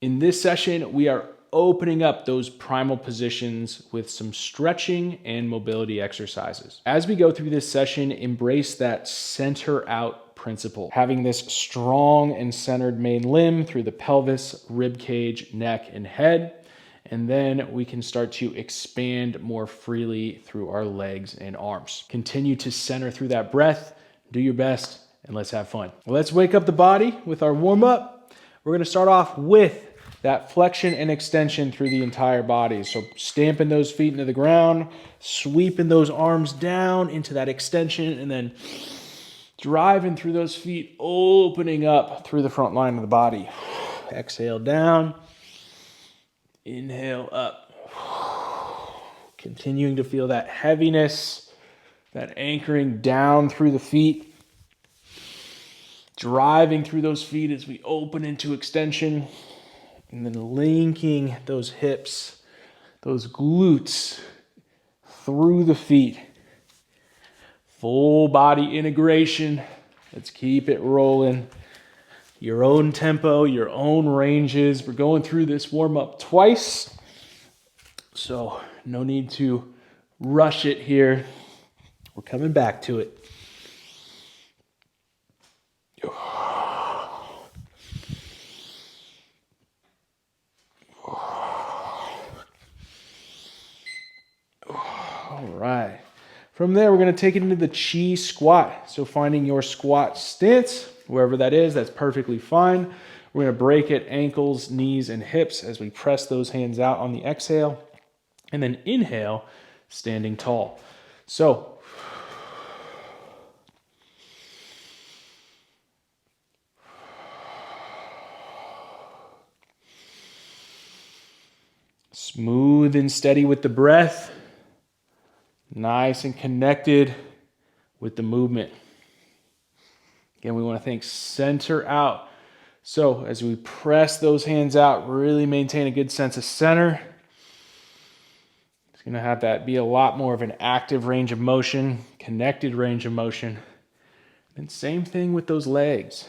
In this session, we are opening up those primal positions with some stretching and mobility exercises. As we go through this session, embrace that center out principle, having this strong and centered main limb through the pelvis, rib cage, neck, and head. And then we can start to expand more freely through our legs and arms. Continue to center through that breath, do your best, and let's have fun. Well, let's wake up the body with our warm up. We're gonna start off with that flexion and extension through the entire body. So stamping those feet into the ground, sweeping those arms down into that extension, and then driving through those feet, opening up through the front line of the body. Exhale down, inhale up. Continuing to feel that heaviness, that anchoring down through the feet. Driving through those feet as we open into extension. And then linking those hips, those glutes through the feet. Full body integration. Let's keep it rolling. Your own tempo, your own ranges. We're going through this warm up twice. So no need to rush it here. We're coming back to it. All right. From there, we're going to take it into the chi squat. So finding your squat stance, wherever that is, that's perfectly fine. We're going to break at ankles, knees, and hips as we press those hands out on the exhale. And then inhale, standing tall. So smooth and steady with the breath. Nice and connected with the movement. Again, we want to think center out. So as we press those hands out, really maintain a good sense of center. It's going to have that be a lot more of an active range of motion, connected range of motion. And same thing with those legs.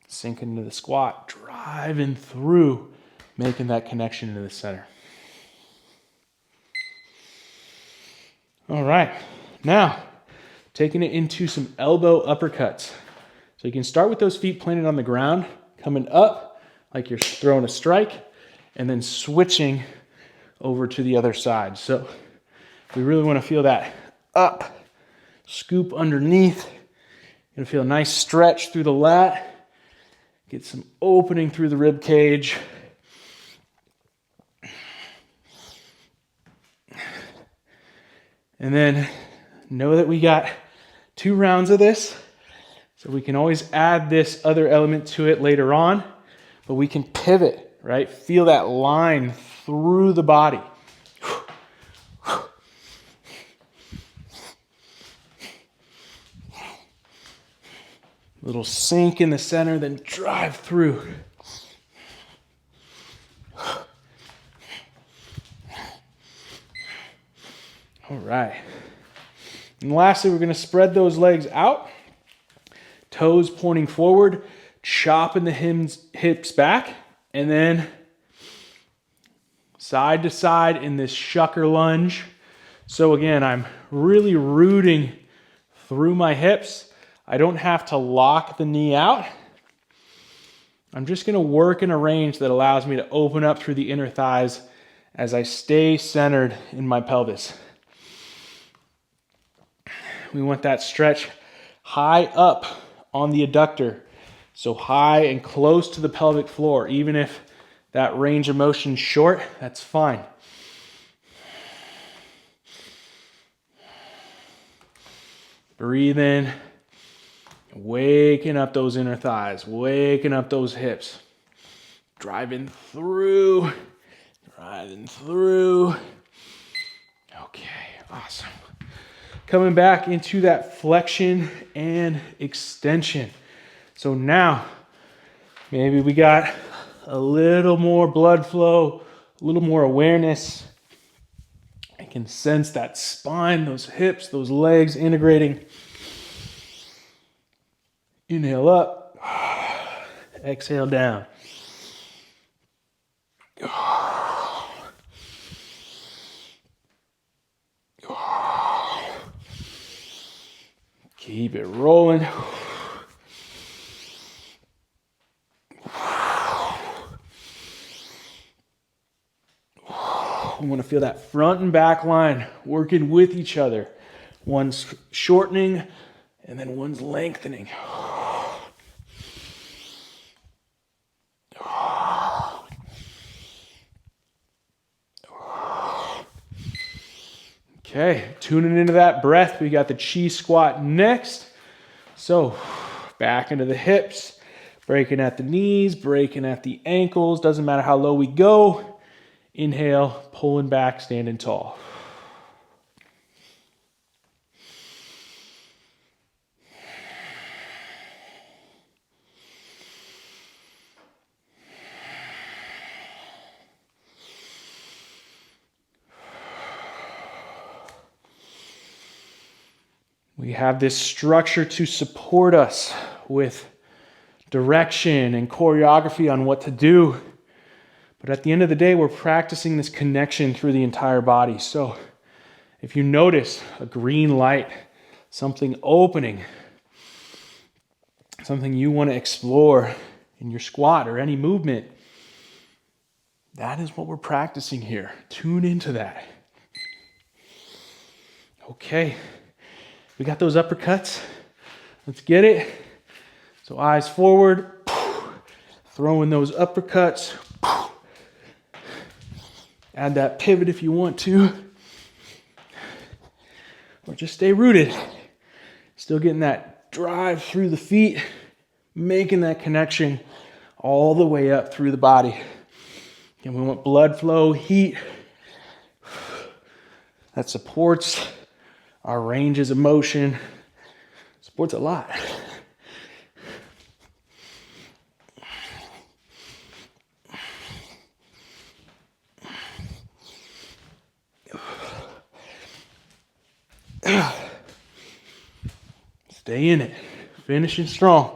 Sink into the squat, driving through, making that connection into the center. All right, now taking it into some elbow uppercuts. So you can start with those feet planted on the ground, coming up like you're throwing a strike, and then switching over to the other side. So we really want to feel that up, scoop underneath. You're gonna feel a nice stretch through the lat, get some opening through the rib cage. And then know that we got 2 rounds of this, so we can always add this other element to it later on, but we can pivot, right? Feel that line through the body. Little sink in the center, then drive through. All right. And lastly, we're going to spread those legs out. Toes pointing forward, chopping the hips back, and then side to side in this shucker lunge. So again, I'm really rooting through my hips. I don't have to lock the knee out. I'm just going to work in a range that allows me to open up through the inner thighs as I stay centered in my pelvis. We want that stretch high up on the adductor. So high and close to the pelvic floor. Even if that range of motion is short, that's fine. Breathe in. Waking up those inner thighs. Waking up those hips. Driving through. Driving through. Okay, awesome. Coming back into that flexion and extension. So now, maybe we got a little more blood flow, a little more awareness. I can sense that spine, those hips, those legs integrating. Inhale up, exhale down. Keep it rolling. We want to feel that front and back line working with each other. One's shortening and then one's lengthening. Okay, tuning into that breath. We got the chi squat next. So back into the hips, breaking at the knees, breaking at the ankles. Doesn't matter how low we go. Inhale, pulling back, standing tall. We have this structure to support us with direction and choreography on what to do. But at the end of the day, we're practicing this connection through the entire body. So if you notice a green light, something opening, something you want to explore in your squat or any movement, that is what we're practicing here. Tune into that. Okay, we got those uppercuts. Let's get it. So eyes forward, throwing those uppercuts. Add that pivot if you want to. Or just stay rooted. Still getting that drive through the feet, making that connection all the way up through the body. And we want blood flow, heat. That supports our ranges of motion. Supports a lot. Stay in it. Finishing strong.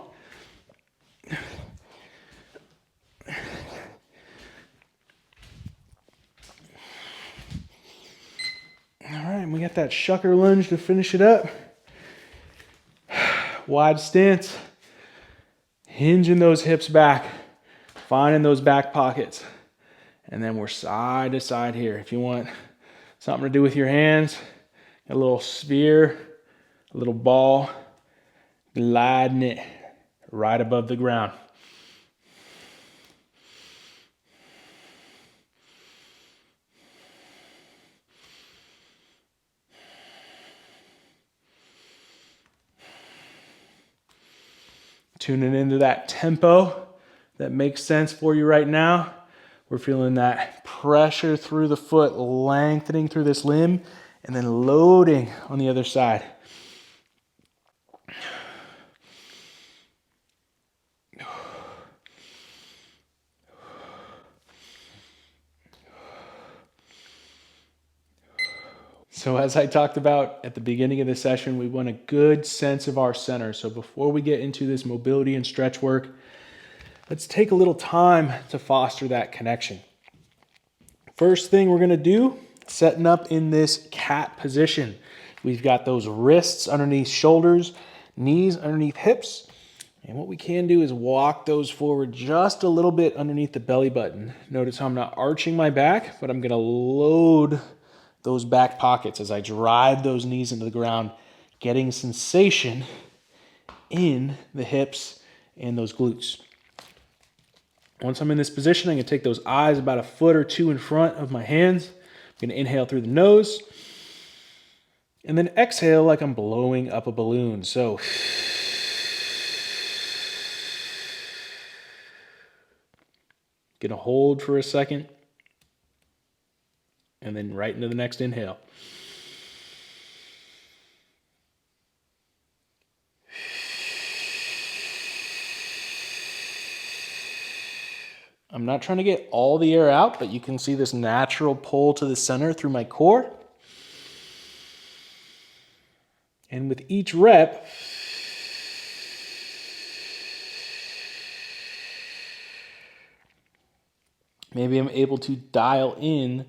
All right, we got that shucker lunge to finish it up. Wide stance. Hinging those hips back. Finding those back pockets. And then we're side to side here. If you want something to do with your hands, a little sphere, a little ball, gliding it right above the ground. Tuning into that tempo that makes sense for you right now. We're feeling that pressure through the foot, lengthening through this limb, and then loading on the other side. So as I talked about at the beginning of the session, we want a good sense of our center. So before we get into this mobility and stretch work, let's take a little time to foster that connection. First thing we're gonna do, setting up in this cat position. We've got those wrists underneath shoulders, knees underneath hips. And what we can do is walk those forward just a little bit underneath the belly button. Notice how I'm not arching my back, but I'm gonna load those back pockets as I drive those knees into the ground, getting sensation in the hips and those glutes. Once I'm in this position, I'm gonna take those eyes about a foot or two in front of my hands. I'm gonna inhale through the nose and then exhale like I'm blowing up a balloon. So gonna hold for a second and then right into the next inhale. I'm not trying to get all the air out, but you can see this natural pull to the center through my core. And with each rep, maybe I'm able to dial in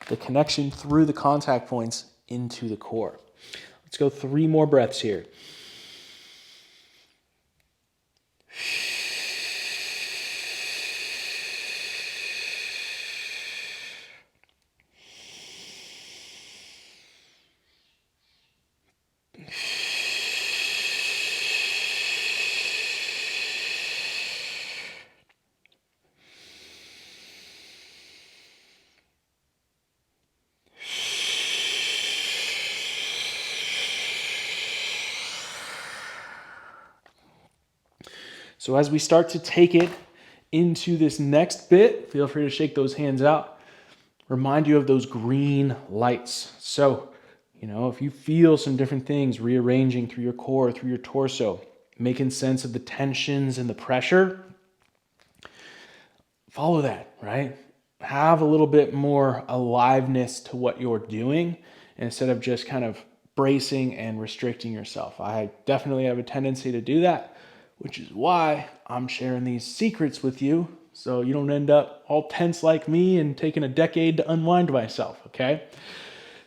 the connection through the contact points into the core. Let's go 3 more breaths here. So as we start to take it into this next bit, feel free to shake those hands out. Remind you of those green lights. So, if you feel some different things rearranging through your core, through your torso, making sense of the tensions and the pressure, follow that, right? Have a little bit more aliveness to what you're doing instead of just kind of bracing and restricting yourself. I definitely have a tendency to do that, which is why I'm sharing these secrets with you so you don't end up all tense like me and taking a decade to unwind myself, okay?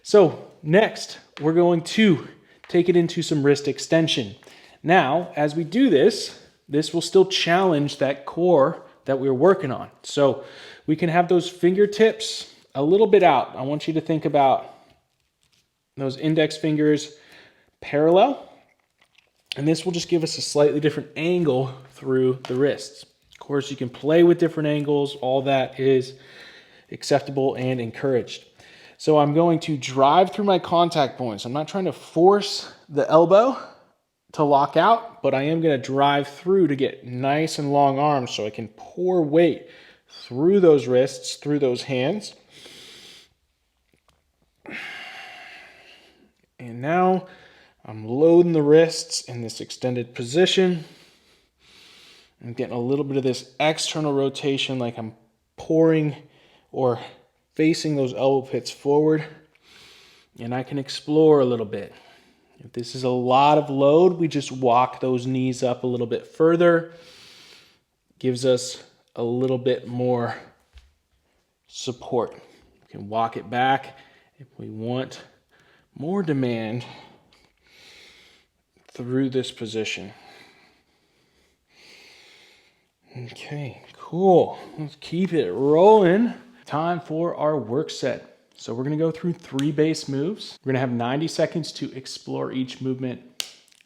So next, we're going to take it into some wrist extension. Now, as we do this, this will still challenge that core that we're working on. So we can have those fingertips a little bit out. I want you to think about those index fingers parallel. And this will just give us a slightly different angle through the wrists. Of course, you can play with different angles. All that is acceptable and encouraged. So I'm going to drive through my contact points. I'm not trying to force the elbow to lock out, but I am going to drive through to get nice and long arms so I can pour weight through those wrists, through those hands. And now I'm loading the wrists in this extended position. I'm getting a little bit of this external rotation, like I'm pouring or facing those elbow pits forward. And I can explore a little bit. If this is a lot of load, we just walk those knees up a little bit further. Gives us a little bit more support. We can walk it back if we want more demand through this position. Okay, cool. Let's keep it rolling. Time for our work set. So we're gonna go through 3 base moves. We're gonna have 90 seconds to explore each movement.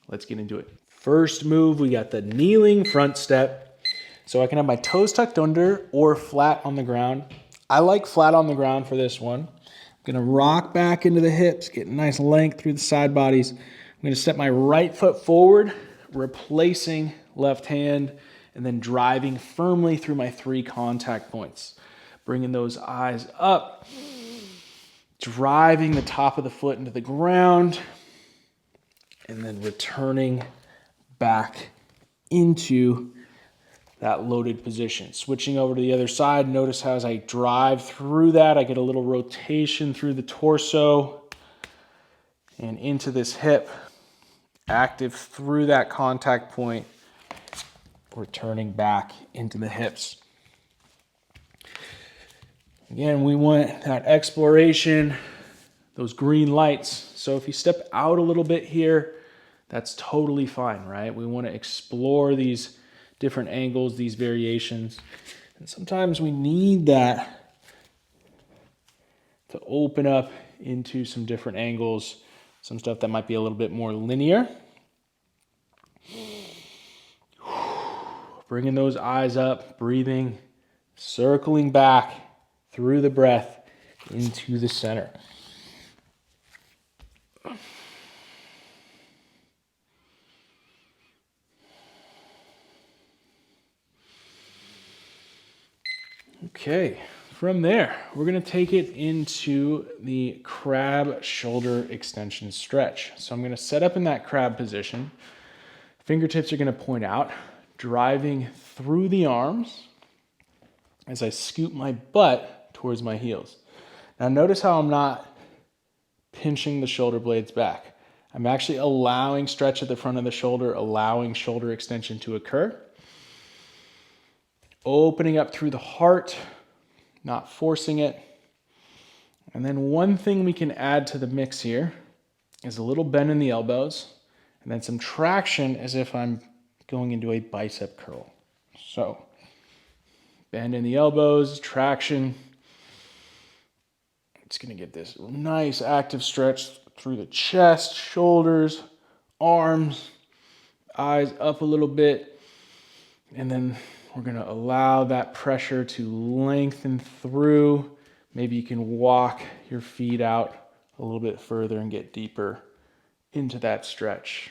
Let's get into it. First move, we got the kneeling front step. So I can have my toes tucked under or flat on the ground. I like flat on the ground for this one. I'm gonna rock back into the hips, get nice length through the side bodies. I'm gonna step my right foot forward, replacing left hand, and then driving firmly through my 3 contact points. Bringing those eyes up, driving the top of the foot into the ground, and then returning back into that loaded position. Switching over to the other side, notice how as I drive through that, I get a little rotation through the torso and into this hip, active through that contact point, returning back into the hips. Again, we want that exploration, those green lights. So if you step out a little bit here, that's totally fine, right? We want to explore these different angles, these variations. And sometimes we need that to open up into some different angles, some stuff that might be a little bit more linear. Bringing those eyes up, breathing, circling back through the breath into the center. Okay, from there, we're going to take it into the crab shoulder extension stretch. So I'm going to set up in that crab position. Fingertips are going to point out, driving through the arms as I scoop my butt towards my heels. Now notice how I'm not pinching the shoulder blades back. I'm actually allowing stretch at the front of the shoulder, allowing shoulder extension to occur. Opening up through the heart, not forcing it. And then one thing we can add to the mix here is a little bend in the elbows and then some traction as if I'm going into a bicep curl. So bend in the elbows, traction. It's going to get this nice active stretch through the chest, shoulders, arms, eyes up a little bit. And then we're going to allow that pressure to lengthen through. Maybe you can walk your feet out a little bit further and get deeper into that stretch.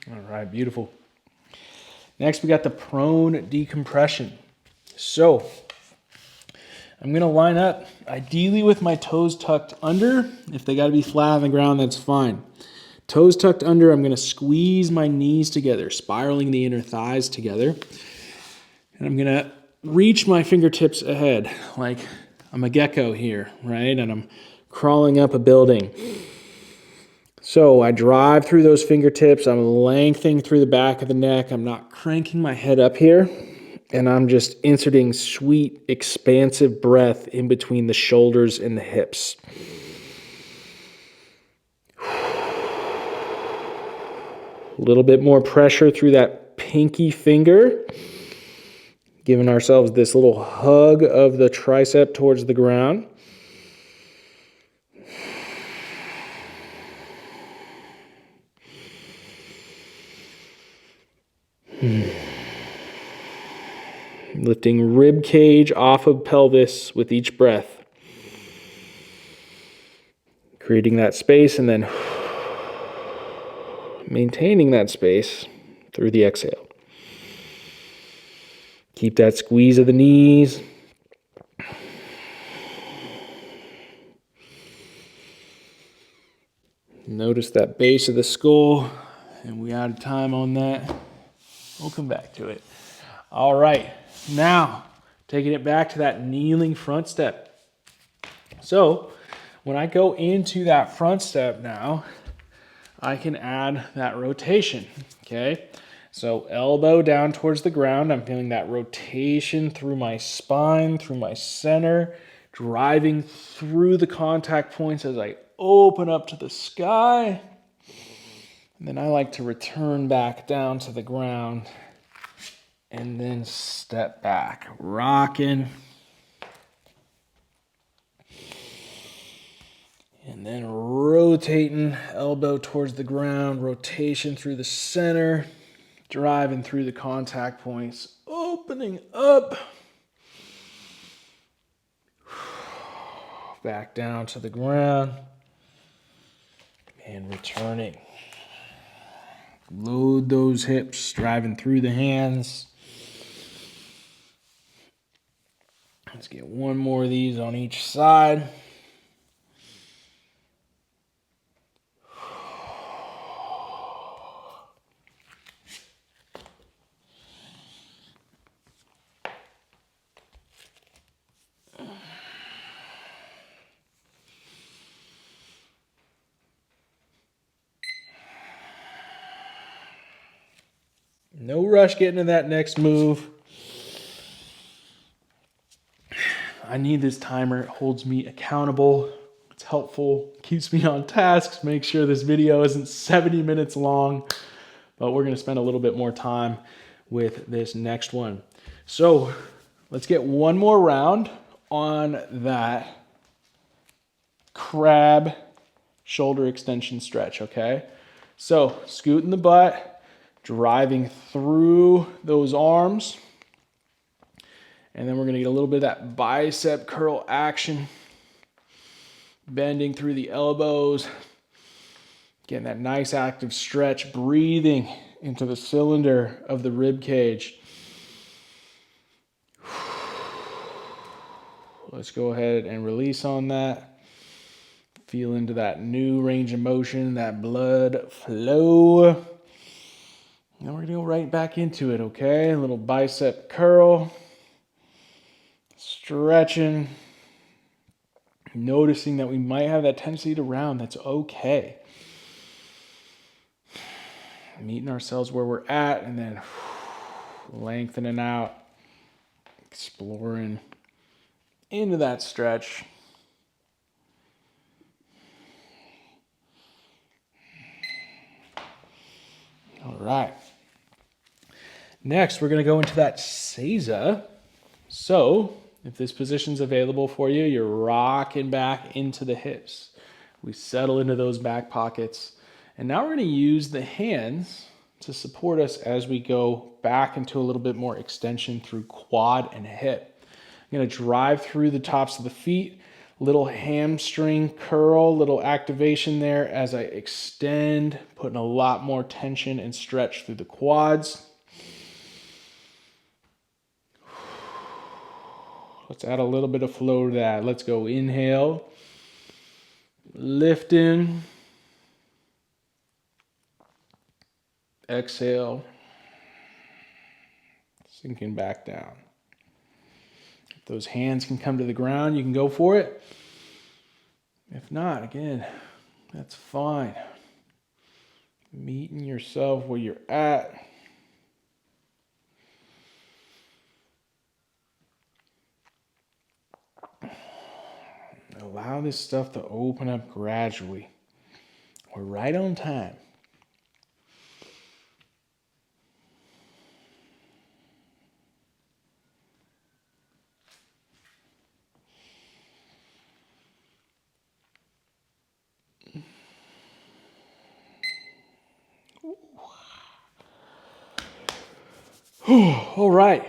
All right, beautiful. Next, we got the prone decompression. So I'm gonna line up ideally with my toes tucked under. If they gotta be flat on the ground, that's fine. Toes tucked under, I'm gonna squeeze my knees together, spiraling the inner thighs together. And I'm gonna reach my fingertips ahead, like I'm a gecko here, right? And I'm crawling up a building. So I drive through those fingertips. I'm lengthening through the back of the neck. I'm not cranking my head up here. And I'm just inserting sweet, expansive breath in between the shoulders and the hips. A little bit more pressure through that pinky finger. Giving ourselves this little hug of the tricep towards the ground. Lifting rib cage off of pelvis with each breath. Creating that space and then maintaining that space through the exhale. Keep that squeeze of the knees. Notice that base of the skull, and we out of time on that. We'll come back to it. All right, now taking it back to that kneeling front step. So when I go into that front step now, I can add that rotation, okay? So elbow down towards the ground. I'm feeling that rotation through my spine, through my center, driving through the contact points as I open up to the sky. And then I like to return back down to the ground and then step back, rocking. And then rotating, elbow towards the ground, rotation through the center, driving through the contact points, opening up. Back down to the ground and returning. Load those hips, driving through the hands. Let's get one more of these on each side. No rush getting to that next move. I need this timer. It holds me accountable. It's helpful. Keeps me on task. Makes sure this video isn't 70 minutes long. But we're going to spend a little bit more time with this next one. So let's get one more round on that crab shoulder extension stretch, okay? So scooting the butt. Driving through those arms. And then we're going to get a little bit of that bicep curl action. Bending through the elbows. Getting that nice active stretch. Breathing into the cylinder of the rib cage. Let's go ahead and release on that. Feel into that new range of motion, that blood flow. Now we're gonna go right back into it, okay? A little bicep curl. Stretching. Noticing that we might have that tendency to round. That's okay. Meeting ourselves where we're at and then lengthening out. Exploring into that stretch. All right. Next, we're going to go into that seiza. So, if this position's available for you, you're rocking back into the hips. We settle into those back pockets. And now we're going to use the hands to support us as we go back into a little bit more extension through quad and hip. I'm going to drive through the tops of the feet, little hamstring curl, little activation there as I extend, putting a lot more tension and stretch through the quads. Let's add a little bit of flow to that. Let's go inhale, lifting, exhale, sinking back down. If those hands can come to the ground, you can go for it. If not, again, that's fine. Meeting yourself where you're at. Allow this stuff to open up gradually. We're right on time. All right.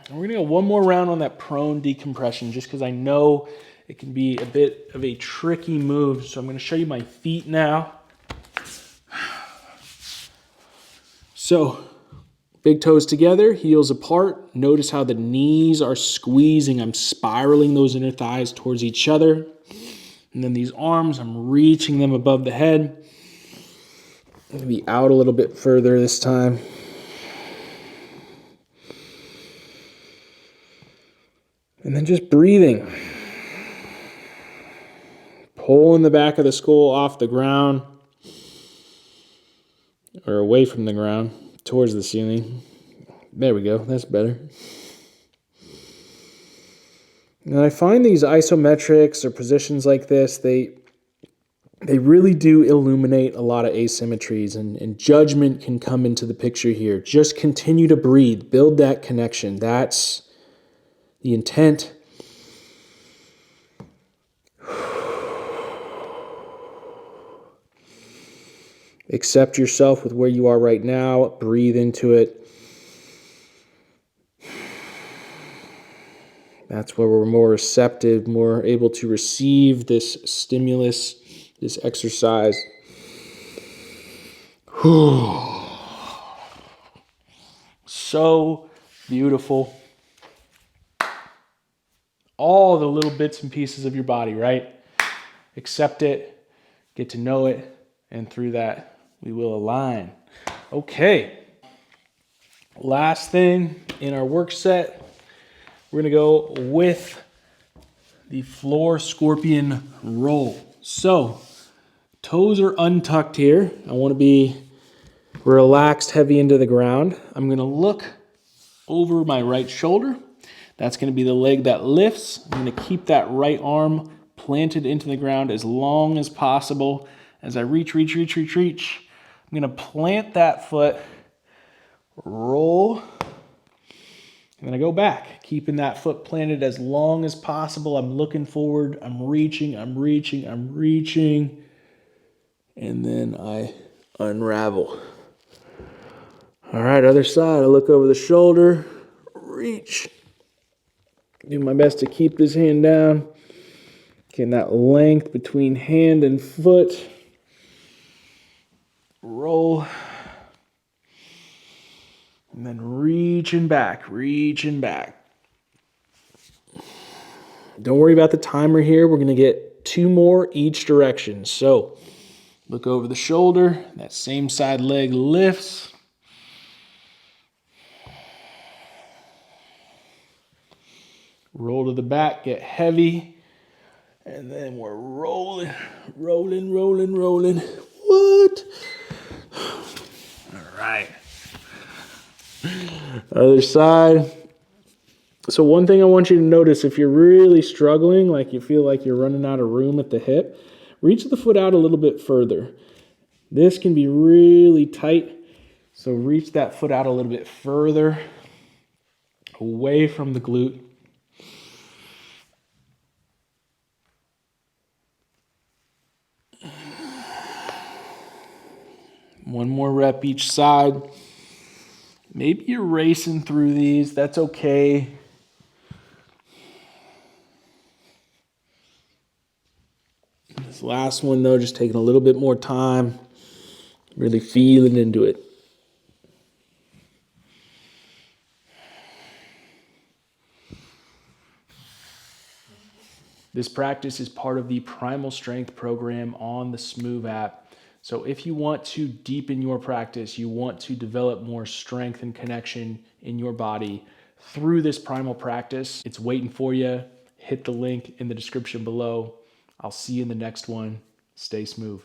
And we're going to go one more round on that prone decompression just because I know it can be a bit of a tricky move. So I'm going to show you my feet now. So big toes together, heels apart. Notice how the knees are squeezing. I'm spiraling those inner thighs towards each other. And then these arms, I'm reaching them above the head. I'm going to be out a little bit further this time. And then just breathing. Pulling the back of the skull off the ground. Or away from the ground. Towards the ceiling. There we go. That's better. And I find these isometrics or positions like this, they really do illuminate a lot of asymmetries. And judgment can come into the picture here. Just continue to breathe. Build that connection. That's the intent. Accept yourself with where you are right now. Breathe into it. That's where we're more receptive, more able to receive this stimulus, this exercise. So beautiful. All the little bits and pieces of your body, right? Accept it, get to know it, and through that, we will align. Okay. Last thing in our work set, we're going to go with the floor scorpion roll. So, toes are untucked here. I want to be relaxed, heavy into the ground. I'm going to look over my right shoulder. That's going to be the leg that lifts. I'm going to keep that right arm planted into the ground as long as possible. As I reach. I'm going to plant that foot, roll, and then I go back, keeping that foot planted as long as possible. I'm looking forward. I'm reaching. And then I unravel. All right, other side. I look over the shoulder, reach. Do my best to keep this hand down. Getting that length between hand and foot. Roll. And then reaching back. Don't worry about the timer here. We're going to get 2 more each direction. So look over the shoulder. That same side leg lifts. Roll to the back, get heavy. And then we're rolling, rolling, rolling, rolling. What? All right. Other side. So one thing I want you to notice, if you're really struggling, like you feel like you're running out of room at the hip, reach the foot out a little bit further. This can be really tight, so reach that foot out a little bit further, away from the glute. One more rep each side. Maybe you're racing through these, that's okay. This last one though, just taking a little bit more time, really feeling into it. This practice is part of the Primal Strength program on the smoov app. So if you want to deepen your practice, you want to develop more strength and connection in your body through this primal practice, it's waiting for you. Hit the link in the description below. I'll see you in the next one. Stay smoov.